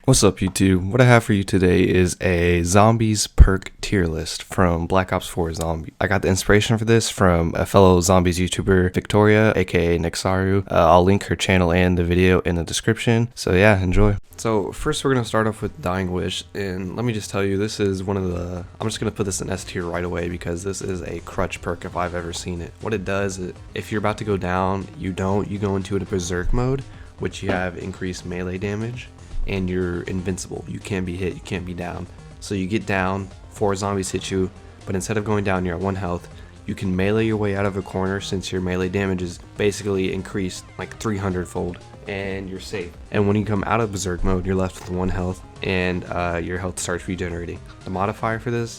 What's up YouTube? What I have for you today is a zombies perk tier list from Black Ops 4 Zombie. I got the inspiration for this from a fellow zombies YouTuber, Victoria, aka Nexaru. I'll link her channel and the video in the description. So yeah, enjoy. So first we're going to start off with Dying Wish, and let me just tell you, this is one of the, I'm just going to put this in S tier right away because this is a crutch perk if I've ever seen it. What it does is, if you're about to go down, you go into a berserk mode, which you have increased melee damage, and you're invincible. You can't be hit, you can't be down. So you get down, 4 zombies hit you, but instead of going down, you're at 1 health. You can melee your way out of a corner since your melee damage is basically increased like 300-fold, and you're safe. And when you come out of berserk mode, you're left with 1 health, and your health starts regenerating. The modifier for this,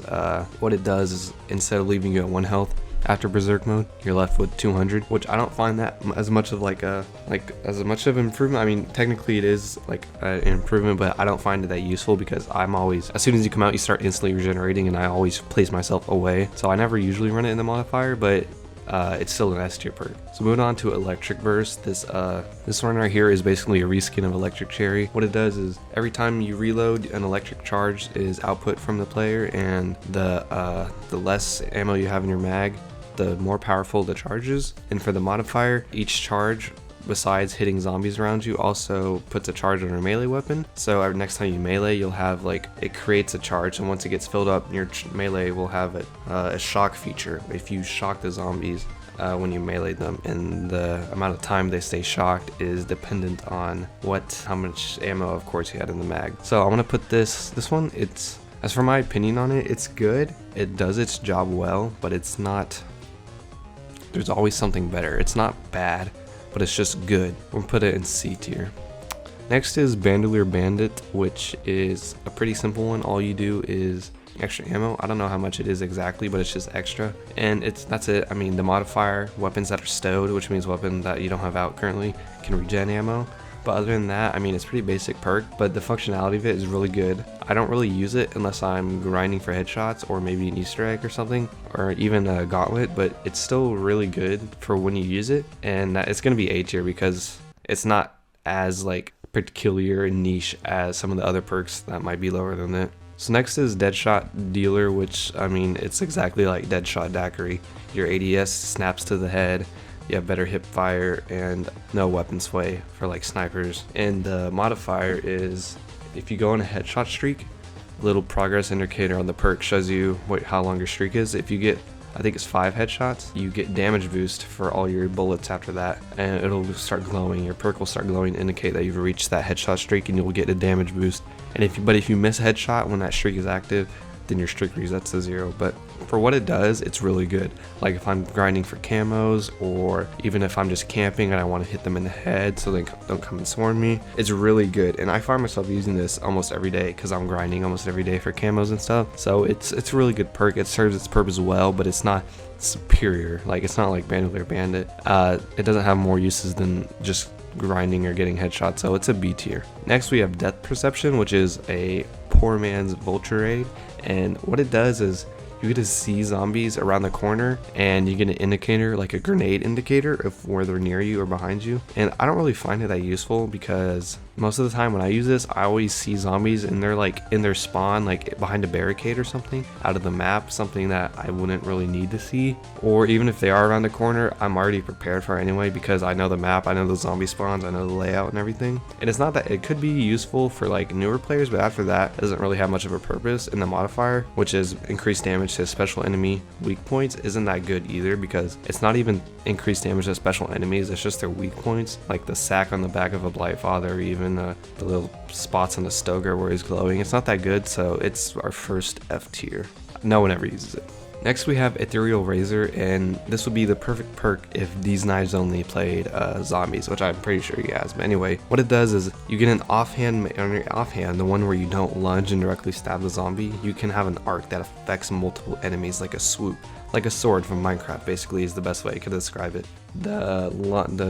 what it does is, instead of leaving you at 1 health, after berserk mode, you're left with 200, which I don't find that as much of as much of an improvement. I mean, technically it is like an improvement, but I don't find it that useful because I'm always, as soon as you come out, you start instantly regenerating, and I always place myself away. So I never usually run it in the modifier, but it's still an S tier perk. So moving on to Electric Burst, this one right here is basically a reskin of Electric Cherry. What it does is, every time you reload, an electric charge is output from the player, and the less ammo you have in your mag, the more powerful the charge is. And for the modifier, each charge, besides hitting zombies around you, also puts a charge on your melee weapon. So next time you melee, you'll have it creates a charge, and once it gets filled up, your melee will have a shock feature. If you shock the zombies when you melee them, and the amount of time they stay shocked is dependent on how much ammo, of course, you had in the mag. So I'm gonna put this one, as for my opinion on it, it's good. It does its job well, but it's not, there's always something better. It's not bad, but it's just good. We'll put it in C tier. Next is Bandolier Bandit, which is a pretty simple one. All you do is extra ammo. I don't know how much it is exactly, but it's just extra, and that's it. I mean, the modifier, weapons that are stowed, which means weapon that you don't have out currently, can regen ammo. But other than that, I mean, it's pretty basic perk, but the functionality of it is really good. I don't really use it unless I'm grinding for headshots or maybe an Easter egg or something, or even a gauntlet, but it's still really good for when you use it. And it's going to be A tier because it's not as peculiar and niche as some of the other perks that might be lower than that. So next is Deadshot Dealer, which, I mean, it's exactly like Deadshot Daiquiri. Your ADS snaps to the head, you have better hip fire, and no weapon sway for snipers. And the modifier is, if you go on a headshot streak, a little progress indicator on the perk shows you how long your streak is. If you get, I think it's 5 headshots, you get damage boost for all your bullets after that, and it'll start glowing. Your perk will start glowing to indicate that you've reached that headshot streak, and you'll get a damage boost. And if you miss a headshot when that streak is active, then your streak resets to 0. But for what it does, it's really good. Like if I'm grinding for camos, or even if I'm just camping and I want to hit them in the head so they don't come and swarm me, it's really good. And I find myself using this almost every day because I'm grinding almost every day for camos and stuff. So it's a really good perk. It serves its purpose well, but it's not superior. It's not like Bandolier Bandit. It doesn't have more uses than just grinding or getting headshots, so it's a B tier. Next we have Depth Perception, which is a poor man's Vulture Aid, and what it does is, you get to see zombies around the corner, and you get an indicator, like a grenade indicator, of where they're near you or behind you. And I don't really find it that useful because most of the time when I use this, I always see zombies and they're in their spawn, behind a barricade or something out of the map, something that I wouldn't really need to see. Or even if they are around the corner, I'm already prepared for it anyway because I know the map, I know the zombie spawns, I know the layout and everything. And it's not that, it could be useful for newer players, but after that, it doesn't really have much of a purpose. And the modifier, which is increased damage to special enemy weak points, isn't that good either because it's not even increased damage to special enemies, it's just their weak points, like the sack on the back of a Blightfather, or even the little spots on the Stoker where he's glowing. It's not that good, so it's our first F tier. No one ever uses it. Next we have Ethereal Razor, and this would be the perfect perk if these knives only played zombies, which I'm pretty sure he has. But anyway, what it does is, you get an offhand, on your offhand, the one where you don't lunge and directly stab the zombie, you can have an arc that affects multiple enemies, like a swoop. Like a sword from Minecraft, basically, is the best way I could describe it. The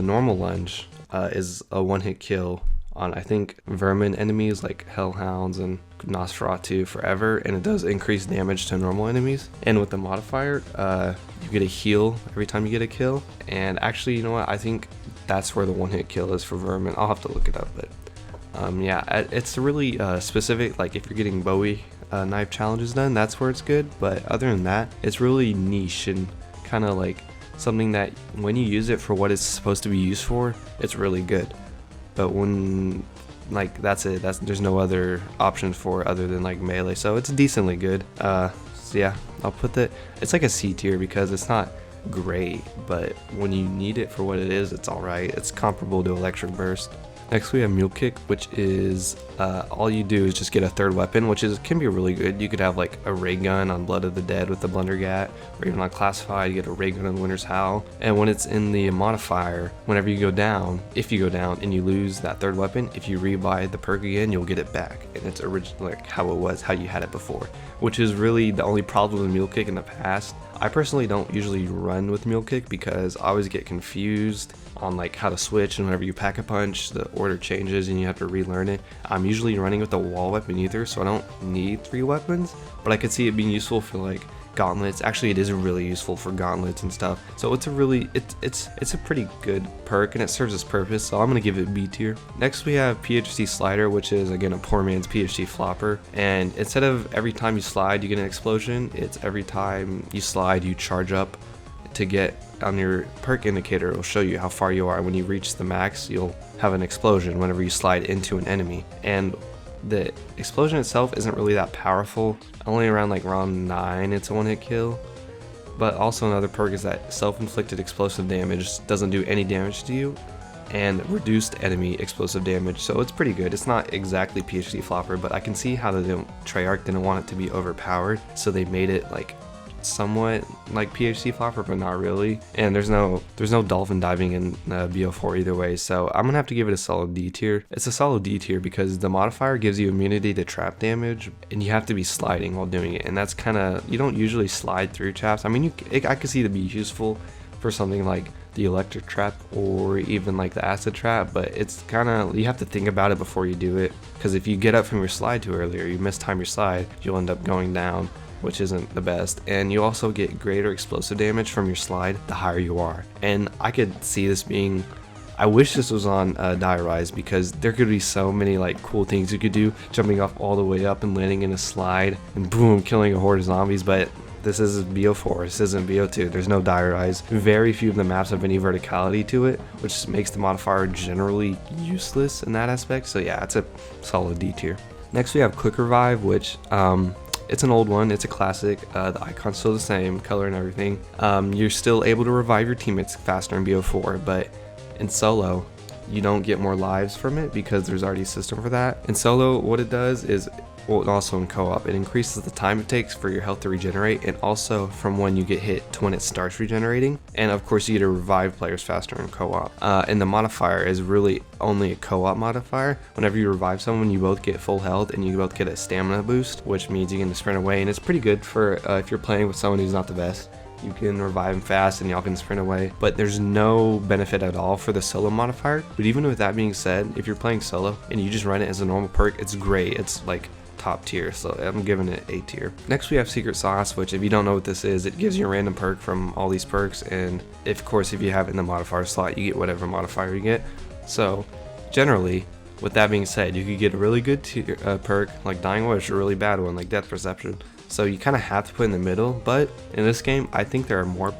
normal lunge is a one-hit kill on, I think, vermin enemies like Hellhounds and Nosferatu forever, and it does increase damage to normal enemies. And with the modifier, you get a heal every time you get a kill. And actually, you know what, I think that's where the one-hit kill is for vermin. I'll have to look it up, but Yeah, it's really specific. Like if you're getting Bowie knife challenges done, that's where it's good. But other than that, it's really niche and kind of like something that when you use it for what it's supposed to be used for, it's really good. But when like that's it, there's no other options for it other than like melee, so it's decently good. So yeah, I'll put it's like a C tier because it's not great, but when you need it for what it is, it's alright. It's comparable to Electric Burst. Next we have Mule Kick, which is all you do is just get a third weapon, which can be really good. You could have like a ray gun on Blood of the Dead with the Blundergat, or even on Classified, you get a ray gun on Winter's Howl. And when it's in the modifier, whenever you go down, if you go down and you lose that third weapon, if you rebuy the perk again, you'll get it back. And it's original, like how it was, how you had it before, which is really the only problem with Mule Kick in the past. I personally don't usually run with Mule Kick because I always get confused on like how to switch, and whenever you pack a punch, the order changes and you have to relearn it. I'm usually running with a wall weapon either, so I don't need 3 weapons, but I could see it being useful for like gauntlets. Actually, it is really useful for gauntlets and stuff. So it's a really it's a pretty good perk and it serves its purpose, so I'm gonna give it B tier. Next we have Pfc Slider, which is again a poor man's Pfc flopper, and instead of every time you slide you get an explosion, it's every time you slide you charge up to get on your perk indicator. It will show you how far you are. When you reach the max, you'll have an explosion whenever you slide into an enemy, and the explosion itself isn't really that powerful. Only around like round 9 it's a one-hit kill. But also another perk is that self-inflicted explosive damage doesn't do any damage to you, and reduced enemy explosive damage, so it's pretty good. It's not exactly Pfc flopper, but I can see how Treyarch didn't want it to be overpowered, so they made it like somewhat like Pfc flopper, but not really. And there's no dolphin diving in BO4 either way, so I'm gonna have to give it a solid D tier. It's a solid D tier because the modifier gives you immunity to trap damage, and you have to be sliding while doing it, and that's kind of, you don't usually slide through traps. I mean, I could see it be useful for something like the electric trap or even like the acid trap, but it's kind of, you have to think about it before you do it, because if you get up from your slide too early or you mistime your slide, you'll end up going down, which isn't the best. And you also get greater explosive damage from your slide the higher you are, and I could see this being, I wish this was on Die Rise, because there could be so many like cool things you could do, jumping off all the way up and landing in a slide and boom, killing a horde of zombies. But this is BO4, this isn't BO2, there's no Die Rise. Very few of the maps have any verticality to it, which makes the modifier generally useless in that aspect. So yeah, it's a solid D tier. Next we have Quick Revive, which it's an old one, it's a classic. The icon's still the same, color and everything. You're still able to revive your teammates faster in BO4, but in solo, you don't get more lives from it because there's already a system for that. In solo, what it does is, well, also in co-op, it increases the time it takes for your health to regenerate, and also from when you get hit to when it starts regenerating. And of course, you get to revive players faster in co-op. And the modifier is really only a co-op modifier. Whenever you revive someone, you both get full health and you both get a stamina boost, which means you can sprint away, and it's pretty good for if you're playing with someone who's not the best. You can revive them fast and y'all can sprint away, but there's no benefit at all for the solo modifier. But even with that being said, if you're playing solo and you just run it as a normal perk, it's great. It's like top tier, so I'm giving it A tier. Next we have Secret Sauce, which if you don't know what this is, it gives you a random perk from all these perks, and of course if you have it in the modifier slot, you get whatever modifier you get. So generally, with that being said, you could get a really good perk like Dying Wish, or a really bad one like Death Perception. So you kind of have to put in the middle, but in this game I think there are more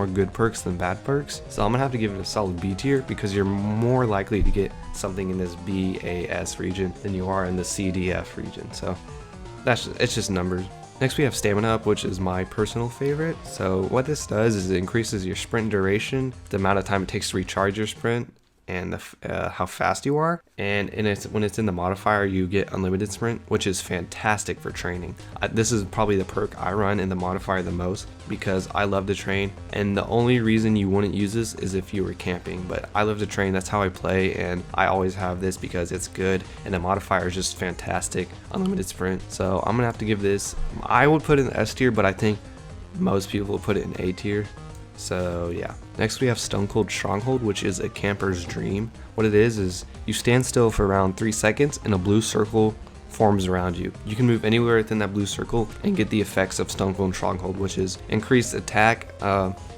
good perks than bad perks, so I'm gonna have to give it a solid B tier, because you're more likely to get something in this BAS region than you are in the CDF region, so it's just numbers. Next we have Stamina Up, which is my personal favorite. So what this does is it increases your sprint duration, the amount of time it takes to recharge your sprint, and how fast you are. And when it's in the modifier, you get unlimited sprint, which is fantastic for training. This is probably the perk I run in the modifier the most, because I love to train, and the only reason you wouldn't use this is if you were camping, but I love to train, that's how I play, and I always have this because it's good, and the modifier is just fantastic. Unlimited sprint. So I'm gonna have to give this, I would put it in S tier, but I think most people will put it in A tier. So yeah. Next we have Stone Cold Stronghold, which is a camper's dream. What it is you stand still for around 3 seconds and a blue circle forms around you. You can move anywhere within that blue circle and get the effects of Stone Cold Stronghold, which is increased attack,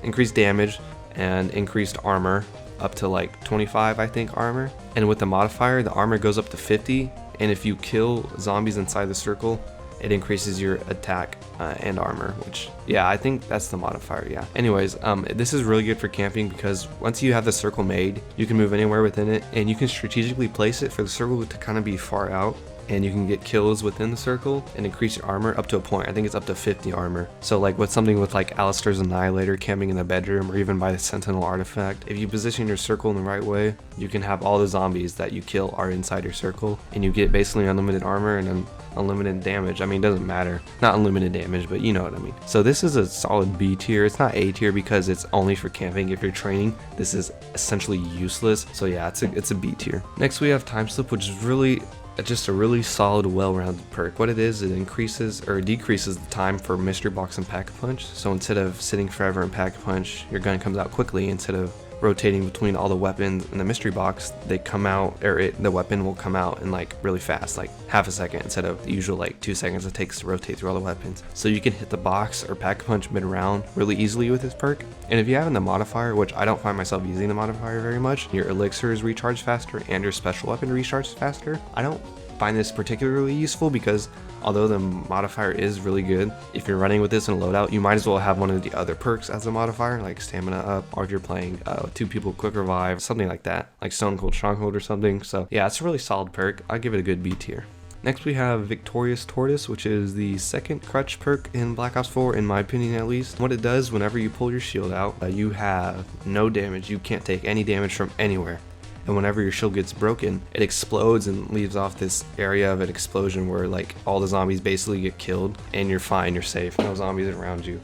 increased damage, and increased armor. up to like 25, I think, armor. And with the modifier, the armor goes up to 50. And if you kill zombies inside the circle, it increases your attack and armor, which, yeah, I think that's the modifier, yeah. Anyways, this is really good for camping because once you have the circle made, you can move anywhere within it, and you can strategically place it for the circle to kind of be far out, and you can get kills within the circle and increase your armor up to a point. I think it's up to 50 armor. So like with something with like Alistair's Annihilator camping in the bedroom, or even by the Sentinel artifact, if you position your circle in the right way, you can have all the zombies that you kill are inside your circle, and you get basically unlimited armor and unlimited damage. I mean, it doesn't matter, not unlimited damage, but you know what I mean. So this is a solid B tier. It's not A tier because it's only for camping. If you're training, this is essentially useless. So yeah, it's a B tier. Next we have Timeslip, which is really just a really solid, well-rounded perk. What it is, it increases or decreases the time for mystery box and pack-a-punch. So instead of sitting forever in pack-a-punch, your gun comes out quickly. Instead of rotating between all the weapons in the mystery box, they come out, or the weapon will come out in like really fast, like half a second instead of the usual like 2 seconds it takes to rotate through all the weapons. So you can hit the box or pack-a-punch mid-round really easily with this perk. And if you have the modifier, which I don't find myself using the modifier very much, your elixirs recharge faster and your special weapon recharges faster. I don't find this particularly useful because although the modifier is really good, if you're running with this in a loadout, you might as well have one of the other perks as a modifier, like stamina up, or if you're playing 2 people quick revive, something like that, like Stronghold or something. So yeah, it's a really solid perk. I give it a good B tier. Next we have Victorious Tortoise, which is the second crutch perk in Black Ops 4, in my opinion at least. What it does, whenever you pull your shield out, you have no damage. You can't take any damage from anywhere. And whenever your shield gets broken, it explodes and leaves off this area of an explosion where like all the zombies basically get killed, and you're fine, you're safe, no zombies around you.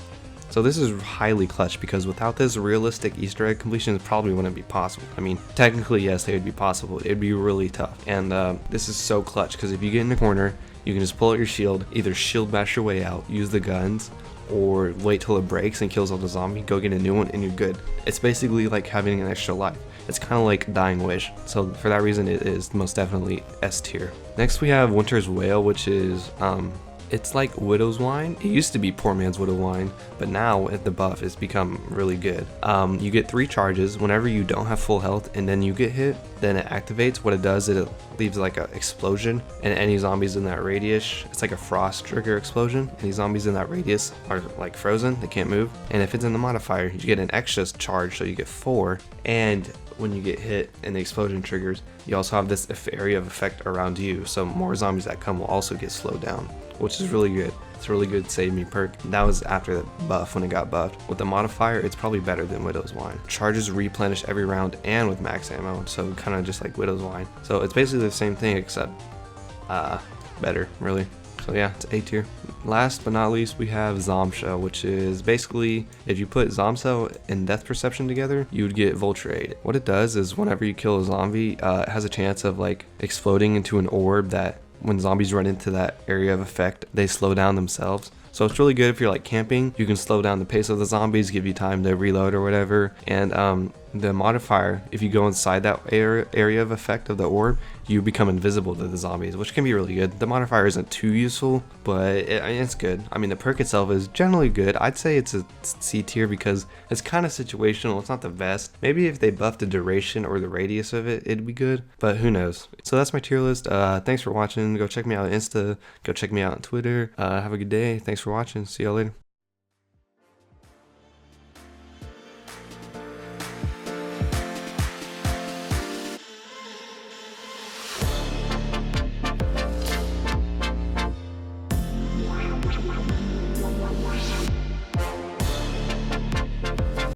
So this is highly clutch because without this, realistic Easter egg completions probably wouldn't be possible. I mean, technically yes, they would be possible. It'd be really tough. And this is so clutch because if you get in the corner, you can just pull out your shield, either shield bash your way out, use the guns, or wait till it breaks and kills all the zombie, go get a new one, and you're good. It's basically like having an extra life. It's kind of like Dying Wish, so for that reason it is most definitely S tier. Next we have Winter's Wail, which is it's like Widow's Wine. It used to be Poor Man's Widow Wine, but now at the buff it's become really good. You get 3 charges whenever you don't have full health, and then you get hit, then it activates. What it does, it leaves like an explosion, and any zombies in that radius, it's like a frost trigger explosion. Any zombies in that radius are like frozen, they can't move. And if it's in the modifier, you get an extra charge, so you get 4. And when you get hit and the explosion triggers, you also have this area of effect around you, so more zombies that come will also get slowed down, which is really good. It's a really good save me perk. That was after the buff, when it got buffed. With the modifier, it's probably better than Widow's Wine. Charges replenish every round and with max ammo, so kind of just like Widow's Wine. So it's basically the same thing except better, really. So yeah, it's A tier. Last but not least, we have Zombshell, which is basically if you put Zombshell and Death Perception together, you would get Vulture Aid. What it does is whenever you kill a zombie, it has a chance of like exploding into an orb that when zombies run into that area of effect, they slow down themselves. So it's really good if you're like camping. You can slow down the pace of the zombies, give you time to reload or whatever. And the modifier, if you go inside that area of effect of the orb, you become invisible to the zombies, which can be really good. The modifier isn't too useful, but it's good. I mean, the perk itself is generally good. I'd say it's a C tier because it's kind of situational. It's not the best. Maybe if they buffed the duration or the radius of it, it'd be good, but who knows. So that's my tier list. Thanks for watching. Go check me out on Insta. Go check me out on Twitter. Have a good day. Thanks for watching. See y'all later.